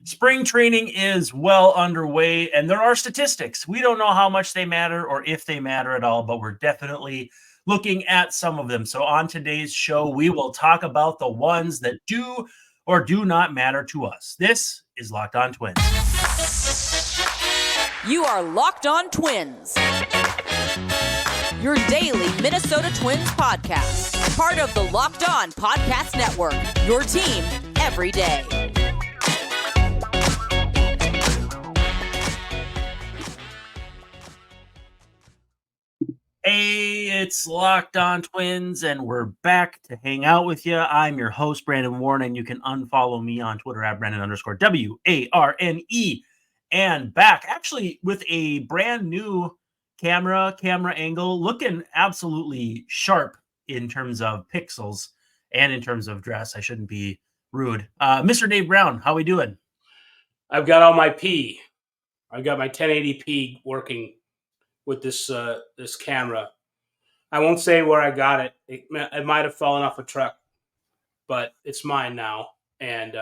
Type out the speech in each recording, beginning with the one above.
Spring training is well underway, and there are statistics. We don't know how much they matter or if they matter at all, but we're definitely looking at some of them. So on today's show, we will talk about the ones that do or do not matter to us. This is Locked On Twins. You are Locked On Twins, your daily Minnesota Twins podcast, part of the Locked On Podcast Network, your team every day. Hey, it's Locked On Twins, and we're back to hang out with you. I'm your host, Brandon Warren, and you can unfollow me on Twitter at Brandon_WARNE. And back, actually, with a brand new camera angle, looking absolutely sharp in terms of pixels and in terms of dress. I shouldn't be rude. Mr. Dave Brown, how we doing? I've got all my P. I've got my 1080p working with this camera. I won't say where I got it. It might have fallen off a truck, but it's mine now, and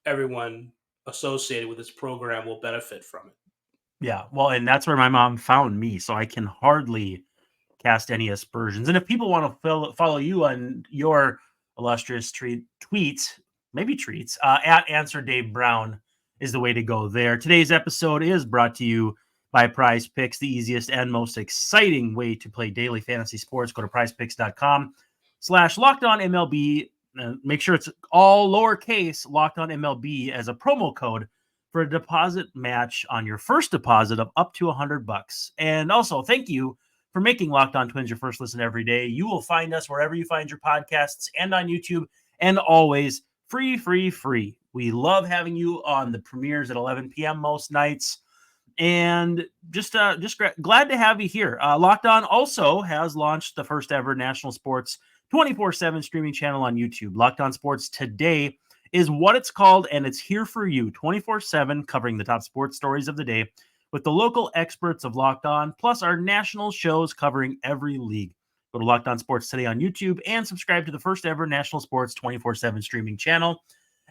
everyone associated with this program will benefit from it. Yeah, well, and that's where my mom found me, so I can hardly cast any aspersions. And if people want to follow you on your illustrious tweets, at Answer Dave Brown is the way to go there. Today's episode is brought to you by PrizePicks, the easiest and most exciting way to play daily fantasy sports. Go to prizepicks.com/LockedOnMLB. Make sure it's all lowercase Locked On MLB as a promo code for a deposit match on your first deposit of up to $100. And also, thank you for making Locked On Twins your first listen every day. You will find us wherever you find your podcasts and on YouTube, and always free. We love having you on the premieres at 11 p.m. most nights. And just glad to have you here. Locked On also has launched the first ever national sports 24/7 streaming channel on YouTube. Locked On Sports Today is what it's called, and it's here for you 24/7, covering the top sports stories of the day with the local experts of Locked On, plus our national shows covering every league. Go to Locked On Sports Today on YouTube and subscribe to the first ever national sports 24/7 streaming channel.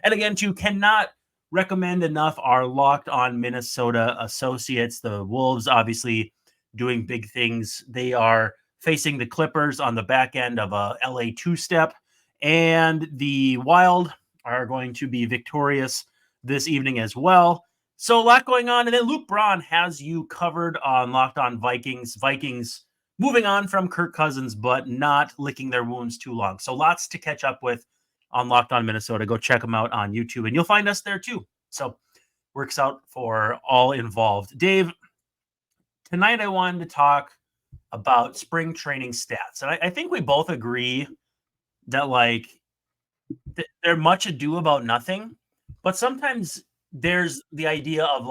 And again, cannot recommend enough our Locked On Minnesota associates. The Wolves obviously doing big things. They are facing the Clippers on the back end of a LA two-step, and the Wild are going to be victorious this evening as well. So a lot going on. And then Luke Braun has you covered on Locked On Vikings. Vikings moving on from Kirk Cousins, but not licking their wounds too long. So lots to catch up with on Locked On Minnesota. Go check them out on YouTube, and you'll find us there too. So works out for all involved. Dave, tonight I wanted to talk about spring training stats. And I think we both agree that they're much ado about nothing, but sometimes there's the idea of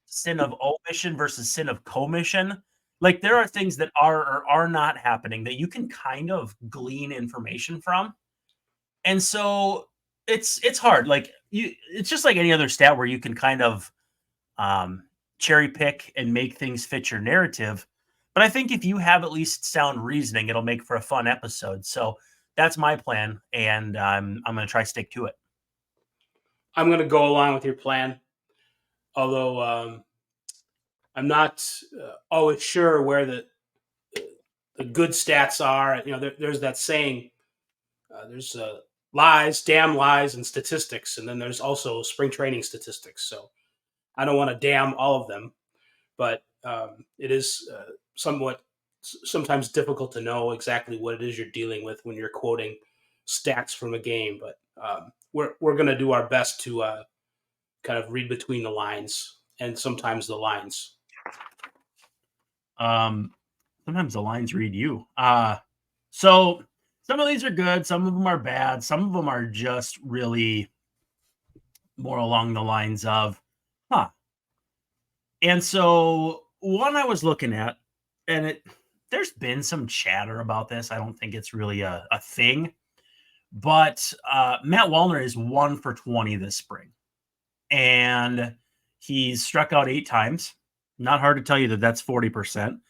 sin of omission versus sin of commission. Like there are things that are or are not happening that you can kind of glean information from. And so it's hard. It's just like any other stat where you can kind of cherry pick and make things fit your narrative. But I think if you have at least sound reasoning, it'll make for a fun episode. So that's my plan, and I'm going to try to stick to it. I'm going to go along with your plan, although I'm not always sure where the good stats are. You know, there's that saying, there's lies, damn lies, and statistics, and then there's also spring training statistics. So I don't want to damn all of them, but it is sometimes difficult to know exactly what it is you're dealing with when you're quoting stats from a game. But we're going to do our best to kind of read between the lines, and sometimes the lines. Sometimes the lines read you. So some of these are good. Some of them are bad. Some of them are just really more along the lines of, And so one I was looking at, and there's been some chatter about this. I don't think it's really a thing, but Matt Wallner is 1 for 20 this spring, and he's struck out 8 times. Not hard to tell you that that's 40%.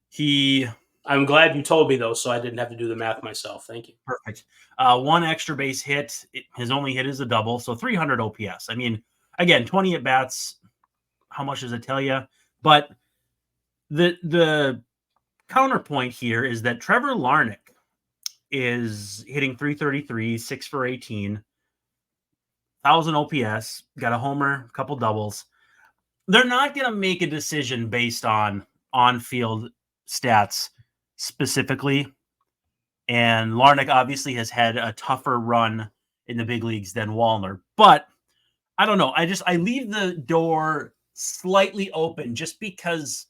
He I'm glad you told me, though, so I didn't have to do the math myself. Thank you. Perfect. One extra base hit. His only hit is a double, so 300 OPS. I mean, again, 20 at bats. How much does it tell you? But the counterpoint here is that Trevor Larnach is hitting 333, 6 for 18, 1,000 OPS, got a homer, a couple doubles. They're not going to make a decision based on on-field stats specifically. And Larnach obviously has had a tougher run in the big leagues than Wallner. But I don't know. I leave the door slightly open just because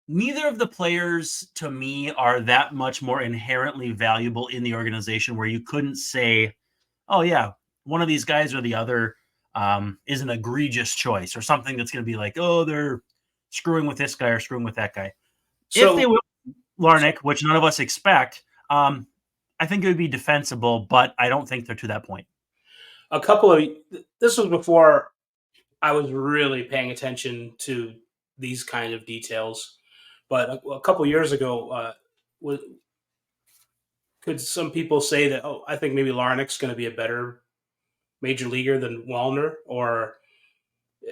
neither of the players to me are that much more inherently valuable in the organization where you couldn't say, oh yeah, one of these guys or the other is an egregious choice or something that's going to be like, oh, they're screwing with this guy or screwing with that guy. So, If they will Larnach, which none of us expect, I think it would be defensible, but I don't think they're to that point. This was before I was really paying attention to these kind of details. But a couple years ago, could some people say that, oh, I think maybe Larnach's going to be a better major leaguer than Wallner? Or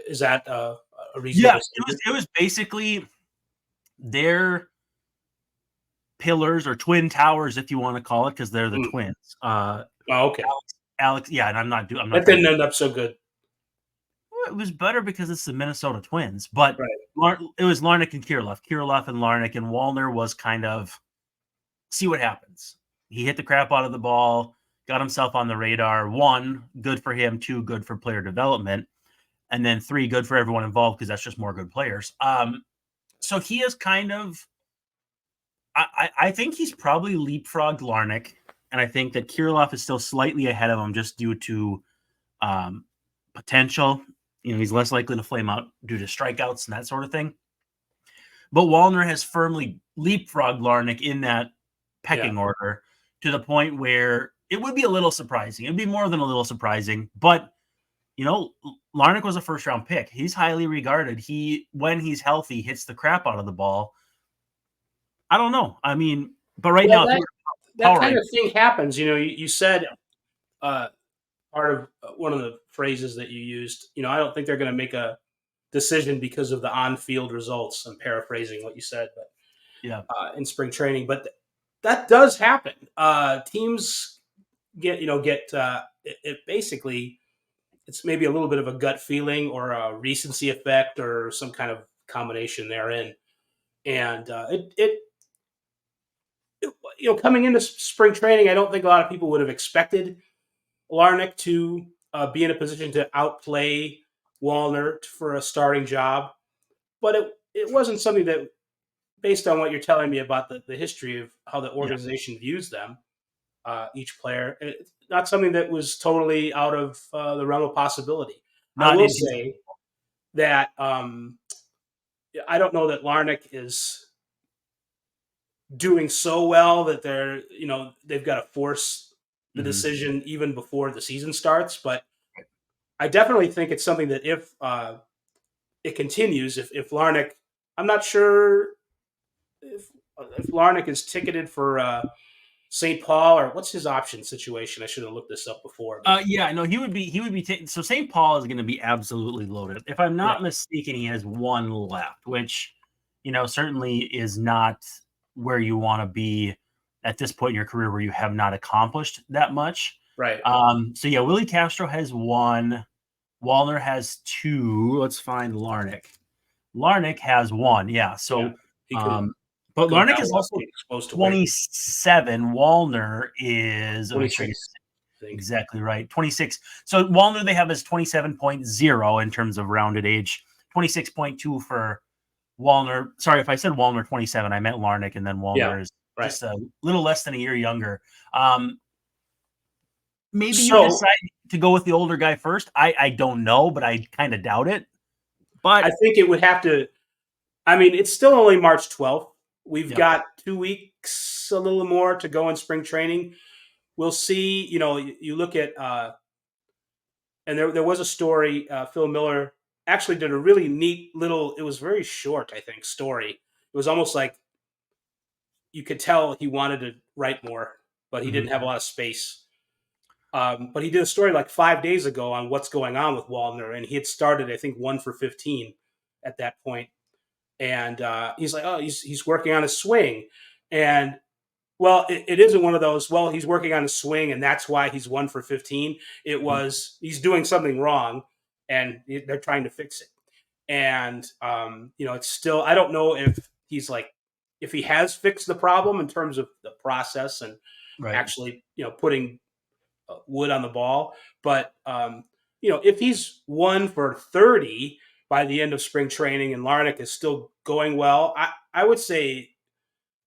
is that a reasonable statement? It was basically their pillars or twin towers, if you want to call it, because they're the twins. Okay. Alex, yeah, and I'm not. That didn't end up so good. It was better because it's the Minnesota Twins, but Right. It was Larnach and Kirilloff and Larnach, and Wallner was kind of see what happens. He hit the crap out of the ball, got himself on the radar. 1, good for him. 2, good for player development. And then 3, good for everyone involved because that's just more good players. So he is kind of, I think he's probably leapfrogged Larnach, and I think that Kirilloff is still slightly ahead of him just due to potential. He's less likely to flame out due to strikeouts and that sort of thing. But Wallner has firmly leapfrogged Larnach in that pecking order to the point where it would be a little surprising. It'd be more than a little surprising. But, Larnach was a first-round pick. He's highly regarded. When he's healthy, hits the crap out of the ball. I don't know. I mean, but right now, that kind of thing happens. You said part of one of the phrases that you used, I don't think they're going to make a decision because of the on-field results. I'm paraphrasing what you said, but in spring training, but that does happen. Teams get it basically, it's maybe a little bit of a gut feeling or a recency effect or some kind of combination therein. And coming into spring training, I don't think a lot of people would have expected Larnach to be in a position to outplay Wallner for a starting job. But it wasn't something that, based on what you're telling me about the history of how the organization views them, each player, it's not something that was totally out of the realm of possibility. I will say that I don't know that Larnach is doing so well that they've got to force the decision even before the season starts. But I definitely think it's something that if it continues, if Larnach, I'm not sure if Larnach is ticketed for St. Paul, or what's his option situation? I should have looked this up before. He would be so St. Paul is going to be absolutely loaded. If I'm not mistaken, he has 1 left, which certainly is not where you want to be at this point in your career where you have not accomplished that much. Right. Willie Castro has 1. Wallner has 2. Let's find Larnach. Larnach has 1. Yeah. So, but Larnach is also 27. Wallner is 26. Exactly right. 26. So Wallner they have as 27.0 in terms of rounded age. 26.2 for Wallner. Sorry if I said Wallner 27. I meant Larnach, and then Wallner is just a little less than a year younger. Maybe you decide to go with the older guy first. I don't know, but I kind of doubt it. But I think it would have to. I mean, it's still only March 12th. We've got 2 weeks, a little more to go in spring training. We'll see. You look at, and there was a story. Phil Miller actually did a really neat little. It was very short, I think, story. It was almost like you could tell he wanted to write more, but he didn't have a lot of space. But he did a story like 5 days ago on what's going on with Wallner, and he had started, I think, 1 for 15 at that point. And he's like, oh, he's working on his swing. And well, it isn't one of those, well, he's working on his swing and that's why he's 1 for 15. It was, he's doing something wrong and they're trying to fix it. And, it's still, I don't know if he's like, if he has fixed the problem in terms of the process and actually, putting wood on the ball. But, if he's 1 for 30 by the end of spring training and Larnach is still going well, I would say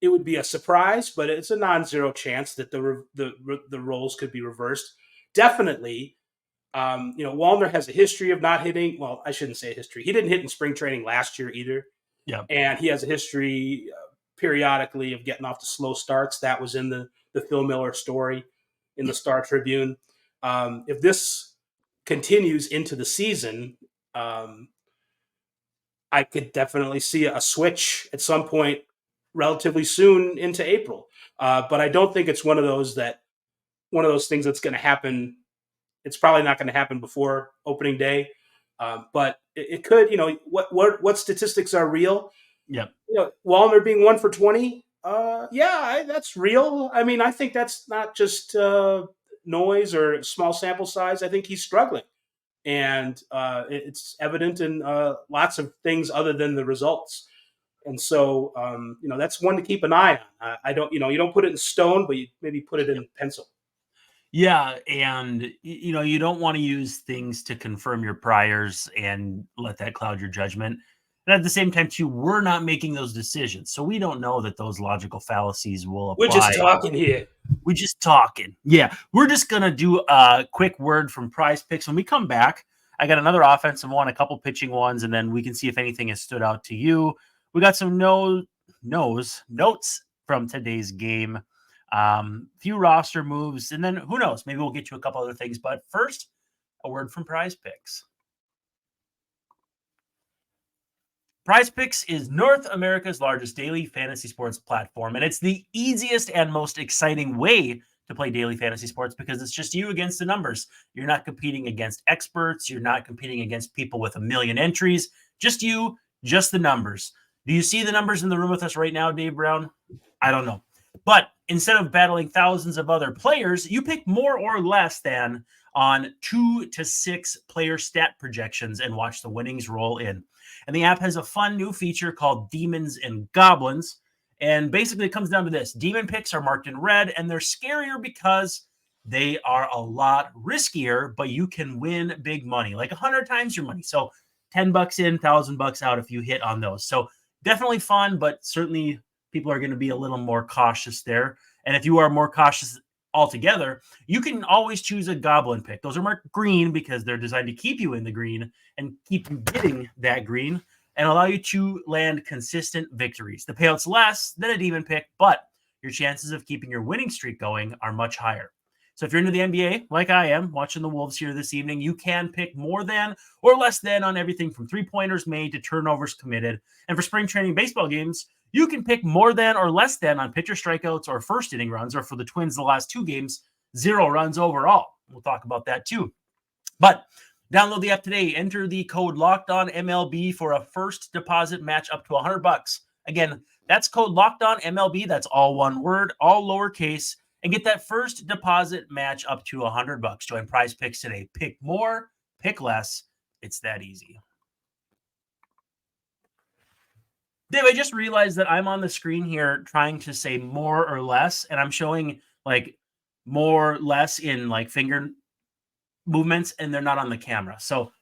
it would be a surprise, but it's a non-zero chance that the roles could be reversed. Definitely, Wallner has a history of not hitting. Well, I shouldn't say a history. He didn't hit in spring training last year either. Yeah, and he has a history periodically of getting off to slow starts. That was in the Phil Miller story in the Star Tribune. If this continues into the season, I could definitely see a switch at some point relatively soon into April. But I don't think it's one of those things that's going to happen. It's probably not going to happen before opening day. But it could, what statistics are real? Yeah. Wallner being 1 for 20. That's real. I mean, I think that's not just noise or small sample size. I think he's struggling. And it's evident in lots of things other than the results. And so, that's one to keep an eye on. I don't, you don't put it in stone, but you maybe put it in pencil. Yeah, and you don't want to use things to confirm your priors and let that cloud your judgment. And at the same time, too, we're not making those decisions, so we don't know that those logical fallacies will apply. We're just talking here. We're just talking. Yeah, we're just gonna do a quick word from PrizePicks. When we come back, I got another offensive one, a couple pitching ones, and then we can see if anything has stood out to you. We got some notes from today's game. Few roster moves, and then who knows? Maybe we'll get to a couple other things. But first, a word from PrizePicks. PrizePicks is North America's largest daily fantasy sports platform, and it's the easiest and most exciting way to play daily fantasy sports because it's just you against the numbers. You're not competing against experts. You're not competing against people with a million entries. Just you, just the numbers. Do you see the numbers in the room with us right now, Dave Brown? I don't know. But instead of battling thousands of other players, you pick more or less than on 2 to 6 player stat projections and watch the winnings roll in. And the app has a fun new feature called Demons and Goblins. And basically it comes down to this. Demon picks are marked in red, and they're scarier because they are a lot riskier, but you can win big money, like 100 times your money. So $10 in, $1,000 out if you hit on those. So definitely fun, but certainly people are going to be a little more cautious there. And if you are more cautious altogether, you can always choose a goblin pick. Those are marked green because they're designed to keep you in the green and keep you getting that green and allow you to land consistent victories. The payout's less than a demon pick, but your chances of keeping your winning streak going are much higher. So if you're into the NBA, like I am, watching the Wolves here this evening, you can pick more than or less than on everything from three-pointers made to turnovers committed. And for spring training baseball games, you can pick more than or less than on pitcher strikeouts or first inning runs, or for the Twins, the last 2 games, 0 runs overall. We'll talk about that too. But download the app today. Enter the code LOCKEDONMLB for a first deposit match up to $100. Again, that's code LOCKEDONMLB. That's all one word, all lowercase, and get that first deposit match up to $100. Join PrizePicks today. Pick more, pick less. It's that easy. Dave, I just realized that I'm on the screen here trying to say more or less, and I'm showing like more or less in like finger movements, and they're not on the camera. So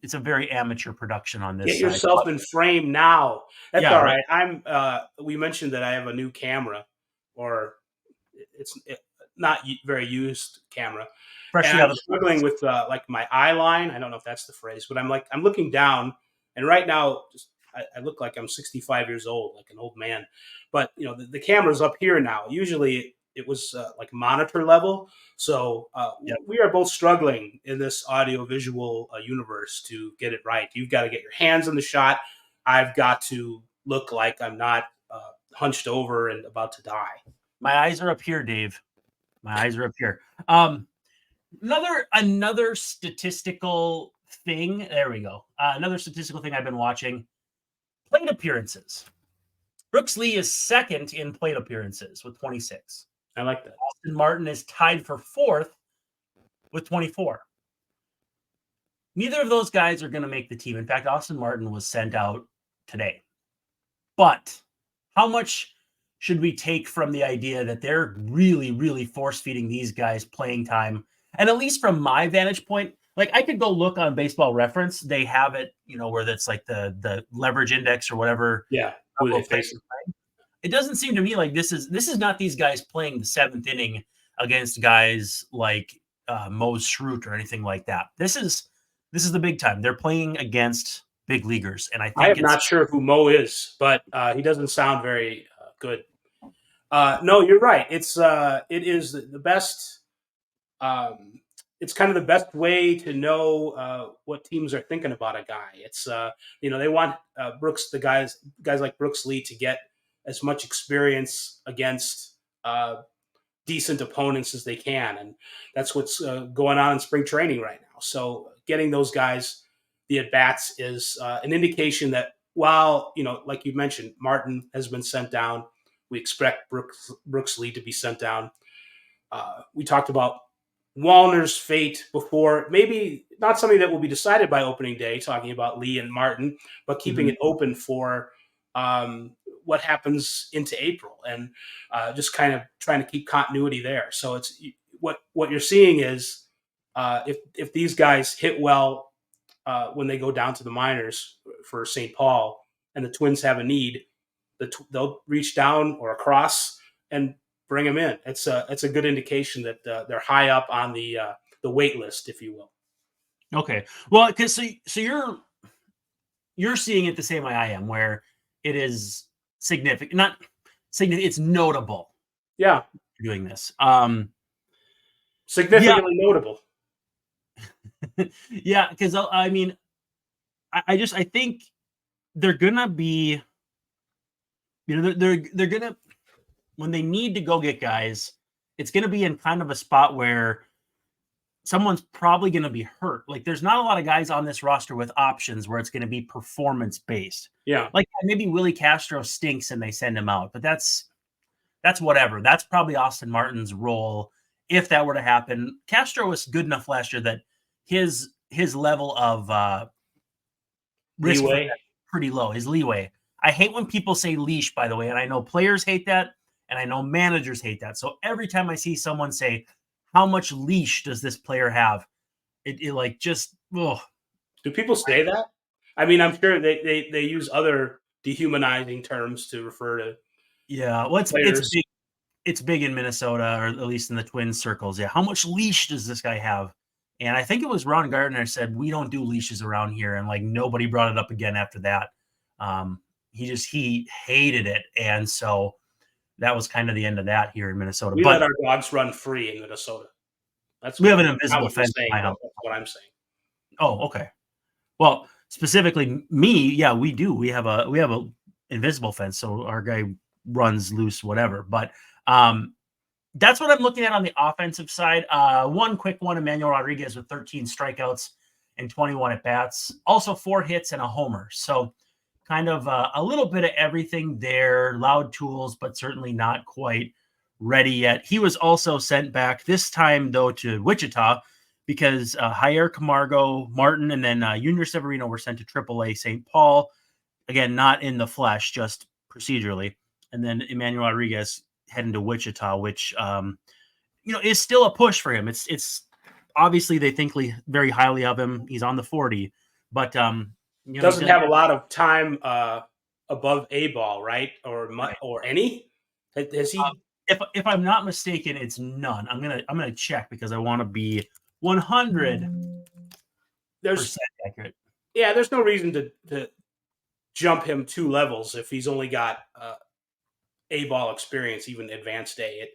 it's a very amateur production on this. Get yourself in frame now. That's Yeah, all right. We mentioned that I have a new camera, or it's not very used camera. And I'm struggling with like my eye line. I don't know if that's the phrase, but I'm looking down, and right now I look like I'm 65 years old, like an old man. But the camera's up here now. Usually it was like monitor level. So we are both struggling in this audio visual universe to get it right. You've got to get your hands in the shot. I've got to look like I'm not hunched over and about to die. My eyes are up here, Dave. My eyes are up here. Another statistical thing. There we go. Another statistical thing I've been watching. Plate appearances. Brooks Lee is second in plate appearances with 26. I like that. Austin Martin is tied for fourth with 24. Neither of those guys are going to make the team. In fact, Austin Martin was sent out today. But how much should we take from the idea that they're really, really force-feeding these guys playing time? And at least from my vantage point, like I could go look on Baseball Reference. They have it, where that's like the leverage index or whatever. Yeah. It doesn't seem to me like this is not these guys playing the seventh inning against guys like Mose Schrute or anything like that. This is the big time. They're playing against big leaguers, and I am not sure who Mo is, but he doesn't sound very good. No, you're right. It is the best. It's kind of the best way to know what teams are thinking about a guy. It's they want guys like Brooks Lee to get as much experience against decent opponents as they can, and that's what's going on in spring training right now. So getting those guys the at bats is an indication that while like you mentioned, Martin has been sent down, we expect Brooks Lee to be sent down. We talked about Wallner's fate before, maybe not something that will be decided by opening day, talking about Lee and Martin, but keeping it open for what happens into April and just kind of trying to keep continuity there. So it's what you're seeing is if these guys hit well when they go down to the minors for St. Paul and the Twins have a need, they'll reach down or across and bring them in. It's a good indication that they're high up on the wait list, if you will. Okay. Well, because so you're seeing it the same way I am, where it is significant, not significant. It's notable. Yeah, doing this. Significantly notable. Yeah, because I mean, I think they're gonna be, they're gonna, when they need to go get guys, it's gonna be in kind of a spot where someone's probably gonna be hurt. Like there's not a lot of guys on this roster with options where it's gonna be performance based. Yeah, like maybe Willie Castro stinks and they send him out, but that's whatever. That's probably Austin Martin's role if that were to happen. Castro was good enough last year that his level of risk pretty low. His leeway. I hate when people say leash, by the way, and I know players hate that, and I know managers hate that. So every time I see someone say, "How much leash does this player have?" It like just ugh. Do people say that? I mean, I'm sure they use other dehumanizing terms to refer to. Yeah, well, it's big in Minnesota, or at least in the Twins circles. Yeah, how much leash does this guy have? And I think it was Ron Gardner said, "We don't do leashes around here," and like nobody brought it up again after that. He hated it, and so that was kind of the end of that here in Minnesota. We let our dogs run free in Minnesota. We have an invisible fence. That's what I'm saying. Oh, okay. Well, specifically me, yeah, we do. We have a invisible fence, so our guy runs loose, whatever. But that's what I'm looking at on the offensive side. One quick one: Emmanuel Rodriguez with 13 strikeouts and 21 at bats, also 4 hits and a homer. So kind of a little bit of everything there. Loud tools, but certainly not quite ready yet. He was also sent back this time though to Wichita because Jair Camargo, Martin, and then Junior Severino were sent to AAA St. Paul. Again, not in the flesh, just procedurally. And then Emmanuel Rodriguez heading to Wichita, which is still a push for him. It's obviously they think very highly of him. He's on the 40, but doesn't have a lot of time above A ball, right? Or any? Has he? If I'm not mistaken, it's none. I'm gonna check because I want to be 100% accurate. Yeah, there's no reason to jump him 2 levels if he's only got A-ball experience, even advanced A.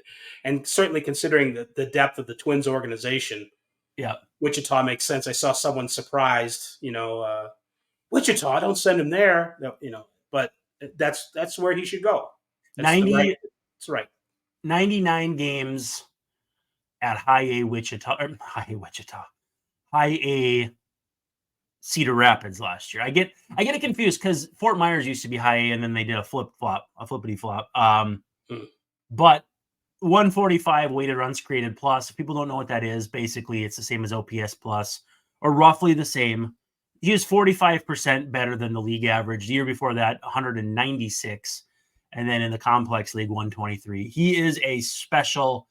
And certainly considering the depth of the Twins organization, yeah, Wichita makes sense. I saw someone surprised, Wichita, don't send him there, but that's where he should go. That's the right. That's right. 99 games at high A Cedar Rapids last year. I get it confused because Fort Myers used to be high A, and then they did a flippity flop. But 145 weighted runs created plus. If people don't know what that is, basically it's the same as OPS plus, or roughly the same. He was 45% better than the league average. The year before that, 196. And then in the complex league, 123. He is a special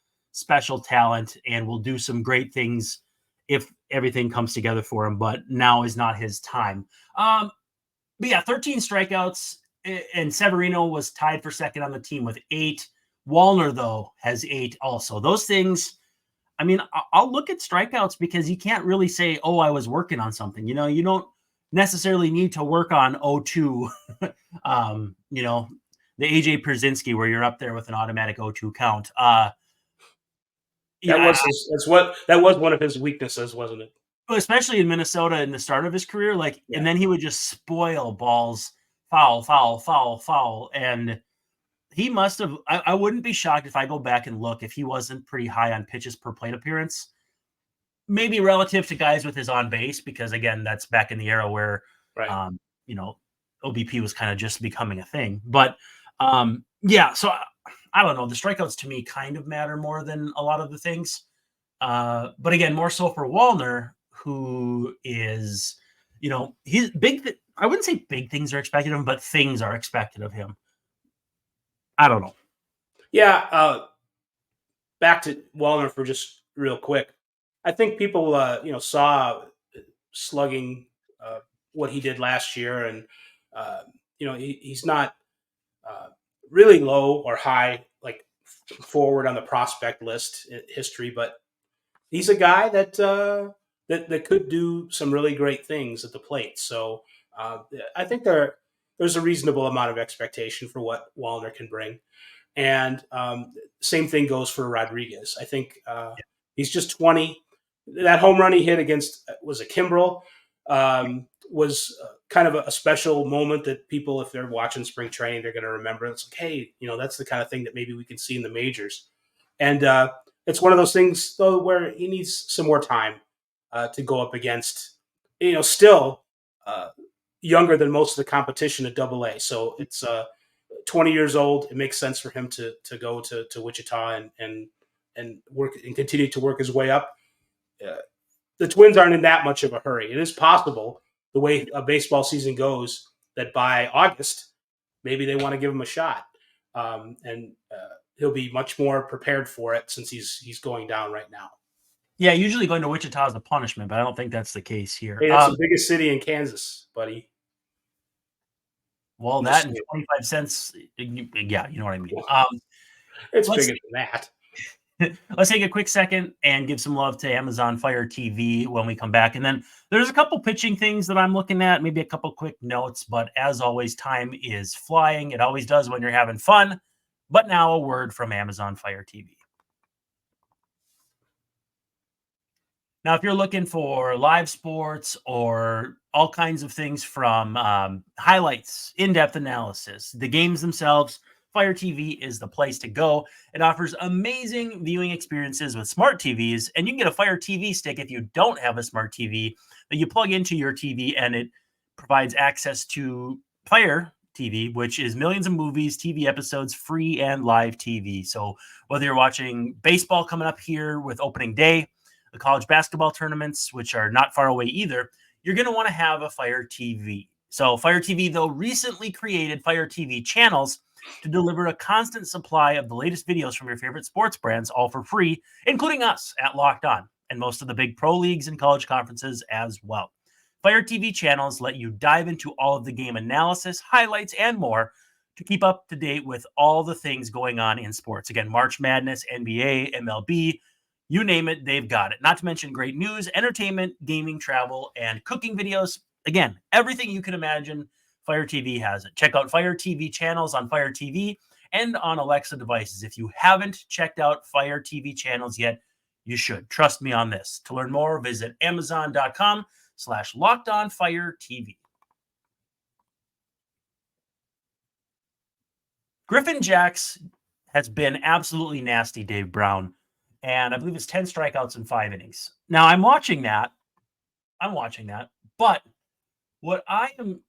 talent and will do some great things if everything comes together for him, but now is not his time. But yeah, 13 strikeouts, and Severino was tied for second on the team with 8. Wallner, though, has 8 also. Those things, I mean, I'll look at strikeouts because you can't really say, oh, I was working on something. You know, you don't necessarily need to work on 0-2, you know, the AJ Pierzynski where you're up there with an automatic 0-2 count. That was one of his weaknesses, wasn't it? Especially in Minnesota in the start of his career, and then he would just spoil balls, foul. And he must have, I wouldn't be shocked if I go back and look if he wasn't pretty high on pitches per plate appearance, maybe relative to guys with his on base, because again, that's back in the era where, you know, OBP was kind of just becoming a thing. But so I don't know. The strikeouts to me kind of matter more than a lot of the things. But again, more so for Wallner, who is, you know, he's big. I wouldn't say big things are expected of him, but things are expected of him. I don't know. Yeah. Back to Wallner for just real quick. I think people, saw slugging what he did last year, and he's not really low or high, like forward on the prospect list in history, but he's a guy that could do some really great things at the plate. So I think there's a reasonable amount of expectation for what Wallner can bring. And same thing goes for Rodriguez. I think he's just 20. That home run he hit against, was a Kimbrel, was kind of a special moment that people, if they're watching spring training, they're going to remember. It's like, hey, that's the kind of thing that maybe we can see in the majors. And it's one of those things, though, where he needs some more time to go up against, still younger than most of the competition at AA. So it's 20 years old. It makes sense for him to go to Wichita and work and continue to work his way up. The Twins aren't in that much of a hurry. It is possible, the way a baseball season goes, that by August, maybe they want to give him a shot. And he'll be much more prepared for it since he's going down right now. Yeah, usually going to Wichita is a punishment, but I don't think that's the case here. Hey, that's the biggest city in Kansas, buddy. Well, that and 25 cents. Yeah, you know what I mean. It's bigger than that. Let's take a quick second and give some love to Amazon Fire TV when we come back. And then there's a couple pitching things that I'm looking at, maybe a couple quick notes. But as always, time is flying. It always does when you're having fun. But now a word from Amazon Fire TV. Now, if you're looking for live sports or all kinds of things from highlights, in-depth analysis, the games themselves, Fire TV is the place to go. It offers amazing viewing experiences with smart TVs, and you can get a Fire TV stick if you don't have a smart TV that you plug into your TV, and it provides access to Fire TV, which is millions of movies, TV episodes, free and live TV. So whether you're watching baseball coming up here with opening day, the college basketball tournaments, which are not far away either, you're going to want to have a Fire TV. So Fire TV, though, recently created Fire TV channels to deliver a constant supply of the latest videos from your favorite sports brands, all for free, including us at Locked On and most of the big pro leagues and college conferences as well. Fire TV channels let you dive into all of the game analysis, highlights, and more to keep up to date with all the things going on in sports. Again, March Madness, NBA, MLB, you name it, they've got it. Not to mention great news, entertainment, gaming, travel, and cooking videos. Again, everything you can imagine, Fire TV has it. Check out Fire TV channels on Fire TV and on Alexa devices. If you haven't checked out Fire TV channels yet, you should. Trust me on this. To learn more, visit Amazon.com/LockedOnFireTV. Griffin Jacks has been absolutely nasty, Dave Brown, and I believe it's 10 strikeouts in 5 innings. Now I'm watching that, but what I am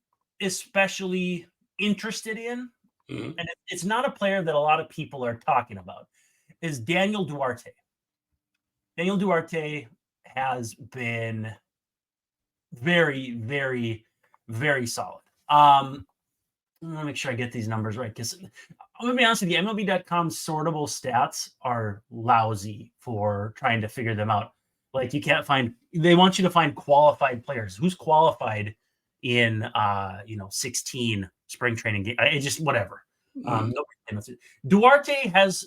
especially interested in, and it's not a player that a lot of people are talking about, is Daniel Duarte. Daniel Duarte has been very, very, very solid. Let me make sure I get these numbers right, because I'm going to be honest with you, MLB.com sortable stats are lousy for trying to figure them out. Like, you can't find, they want you to find qualified players. Who's qualified in 16 spring training game? It just whatever. Duarte has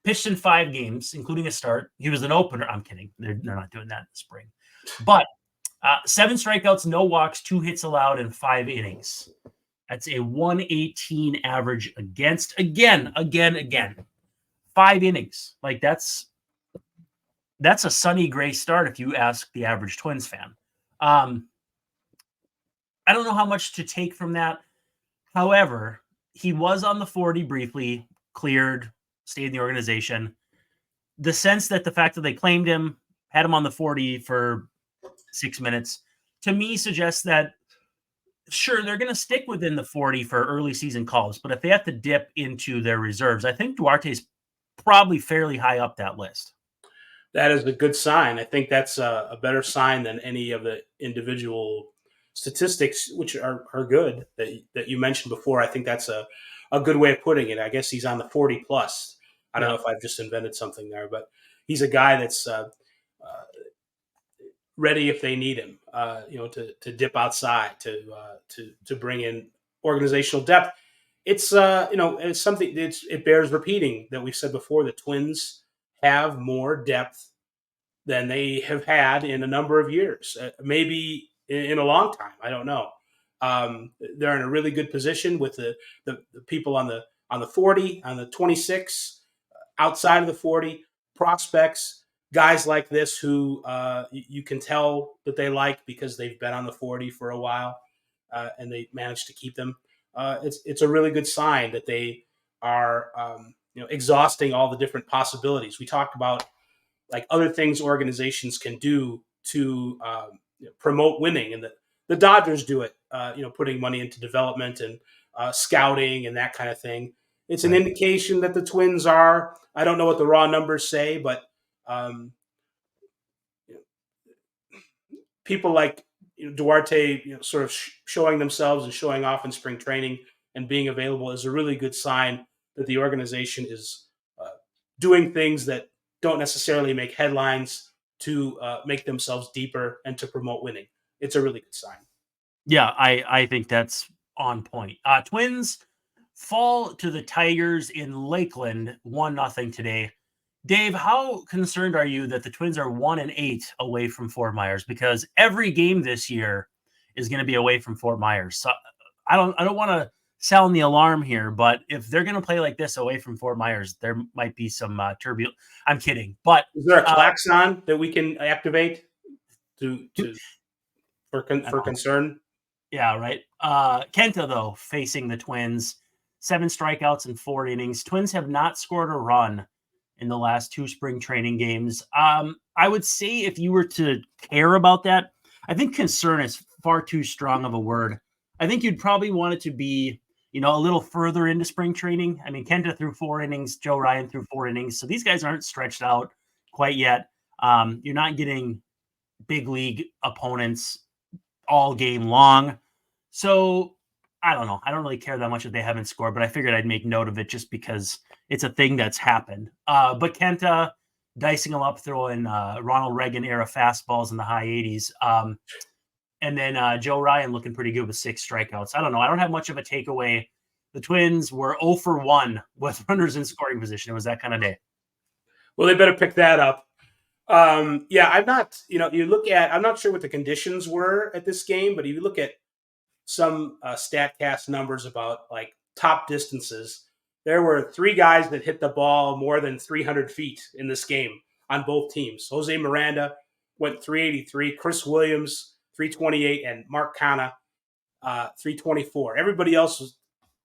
pitched in 5 games, including a start. He was an opener. I'm kidding. They're not doing that in the spring. But 7 strikeouts, no walks, 2 hits allowed in 5 innings. That's a 118 average against, again. 5 innings. Like, that's a Sonny Gray start if you ask the average Twins fan. I don't know how much to take from that. However, he was on the 40 briefly, cleared, stayed in the organization. The sense that the fact that they claimed him, had him on the 40 for 6 minutes, to me suggests that, sure, they're going to stick within the 40 for early season calls, but if they have to dip into their reserves, I think Duarte's probably fairly high up that list. That is a good sign. I think that's a better sign than any of the individual statistics, which are good that you mentioned before. I think that's a good way of putting it. I guess he's on the 40 plus. I don't know if I've just invented something there, but he's a guy that's ready if they need him, to dip outside, to bring in organizational depth. It's it's something. It bears repeating that we've said before. The Twins have more depth than they have had in a number of years, maybe in a long time. I don't know. They're in a really good position with the people on the 40, on the 26, outside of the 40, prospects, guys like this who you can tell that they like because they've been on the 40 for a while, and they managed to keep them. It's a really good sign that they are exhausting all the different possibilities. We talked about like other things organizations can do to promote winning, and the Dodgers do it. Putting money into development and scouting and that kind of thing. It's an indication that the Twins are. I don't know what the raw numbers say, but people like Duarte, sort of showing themselves and showing off in spring training and being available is a really good sign that the organization is doing things that don't necessarily make headlines to make themselves deeper and to promote winning. It's a really good sign. Yeah, I think that's on point. Twins fall to the Tigers in Lakeland 1-0 today. Dave, how concerned are you that the Twins are 1-8 away from Fort Myers? Because every game this year is going to be away from Fort Myers. So I don't want to sound the alarm here, but if they're going to play like this away from Fort Myers, there might be some turbulence. I'm kidding, but is there a klaxon that we can activate for concern? Yeah, right. Kenta, though, facing the Twins, 7 strikeouts in 4 innings. Twins have not scored a run in the last 2 spring training games. I would say if you were to care about that, I think concern is far too strong of a word. I think you'd probably want it to be, a little further into spring training. I mean, Kenta threw 4 innings, Joe Ryan threw 4 innings. So these guys aren't stretched out quite yet. You're not getting big league opponents all game long. So I don't know. I don't really care that much if they haven't scored, but I figured I'd make note of it just because it's a thing that's happened. But Kenta dicing them up, throwing Ronald Reagan era fastballs in the high 80s. And then Joe Ryan looking pretty good with 6 strikeouts. I don't know. I don't have much of a takeaway. The Twins were 0 for 1 with runners in scoring position. It was that kind of day. Well, they better pick that up. I'm not, I'm not sure what the conditions were at this game, but if you look at some StatCast numbers about like top distances, there were 3 guys that hit the ball more than 300 feet in this game on both teams. Jose Miranda went 383, Chris Williams 328, and Mark Canha 324. Everybody else was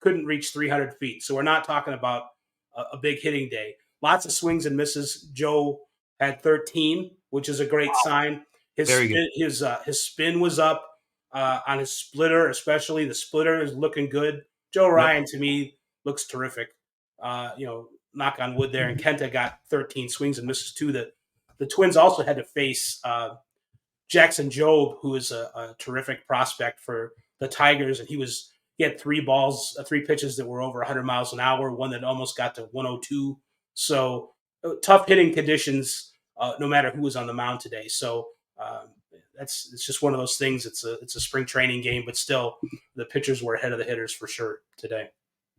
couldn't reach 300 feet. So we're not talking about a big hitting day. Lots of swings and misses. Joe had 13, which is a great sign. His Very good. his spin was up on his splitter, especially. The splitter is looking good. Joe Ryan, to me, looks terrific. Knock on wood there. And Kenta got 13 swings and misses too. The Twins also had to face Jackson Jobe, who is a terrific prospect for the Tigers, and he had three pitches that were over 100 miles an hour, one that almost got to 102. So tough hitting conditions, no matter who was on the mound today. So it's just one of those things. It's a spring training game, but still, the pitchers were ahead of the hitters for sure today.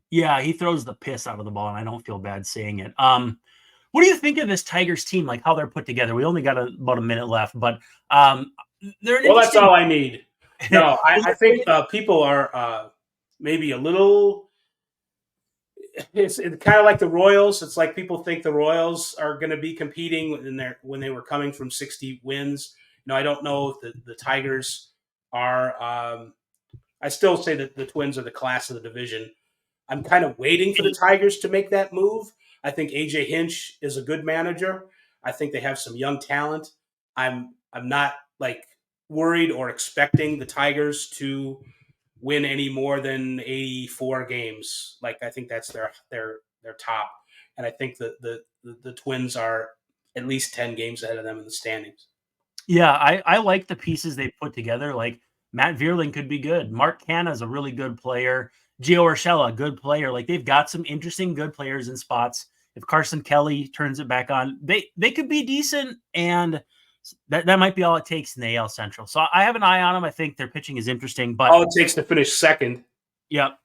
Yeah, he throws the piss out of the ball, and I don't feel bad saying it. What do you think of this Tigers team, like how they're put together? We only got about a minute left, but that's all I need. No, I think people are maybe a little. It's kind of like the Royals. It's like people think the Royals are going to be competing when they were coming from 60 wins. I don't know if the Tigers are. I still say that the Twins are the class of the division. I'm kind of waiting for the Tigers to make that move. I think AJ Hinch is a good manager. I think they have some young talent. I'm not worried or expecting the Tigers to win any more than 84 games. I think that's their top. And I think that the Twins are at least 10 games ahead of them in the standings. Yeah, I like the pieces they put together. Like Matt Vierling could be good. Mark Canha is a really good player. Gio Urshela, good player. They've got some interesting good players in spots. If Carson Kelly turns it back on, they could be decent, and that might be all it takes in the AL Central. So I have an eye on them. I think their pitching is interesting. But all it takes to finish second. Yep.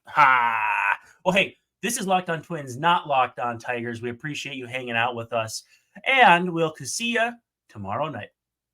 Well, hey, this is Locked On Twins, not Locked On Tigers. We appreciate you hanging out with us, and we'll see you tomorrow night.